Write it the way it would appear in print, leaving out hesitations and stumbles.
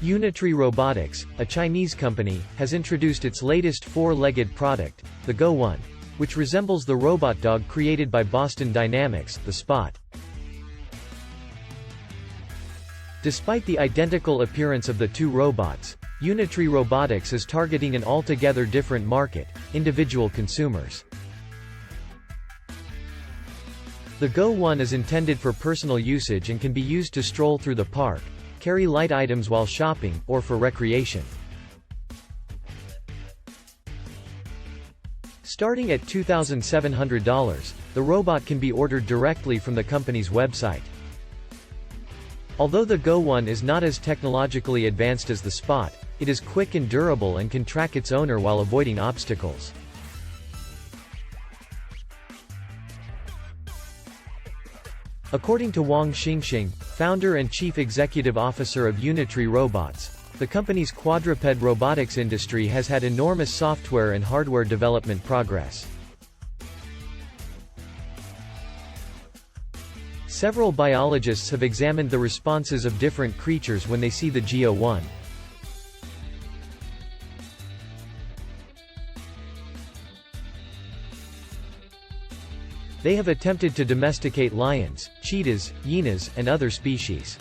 UNITREE Robotics, a Chinese company, has introduced its latest four-legged product, the Go 1, which resembles the robot dog created by Boston Dynamics, the Spot. Despite the identical appearance of the two robots, UNITREE Robotics is targeting an altogether different market: individual consumers. The Go 1 is intended for personal usage and can be used to stroll through the park, carry light items while shopping, or for recreation. Starting at $2,700, the robot can be ordered directly from the company's website. Although the Go 1 is not as technologically advanced as the Spot, it is quick and durable and can track its owner while avoiding obstacles. According to Wang Xingxing, founder and chief executive officer of UNITREE Robots, the company's quadruped robotics industry has had enormous software and hardware development progress. Several biologists have examined the responses of different creatures when they see the Go 1. They have attempted to domesticate lions, cheetahs, hyenas, and other species.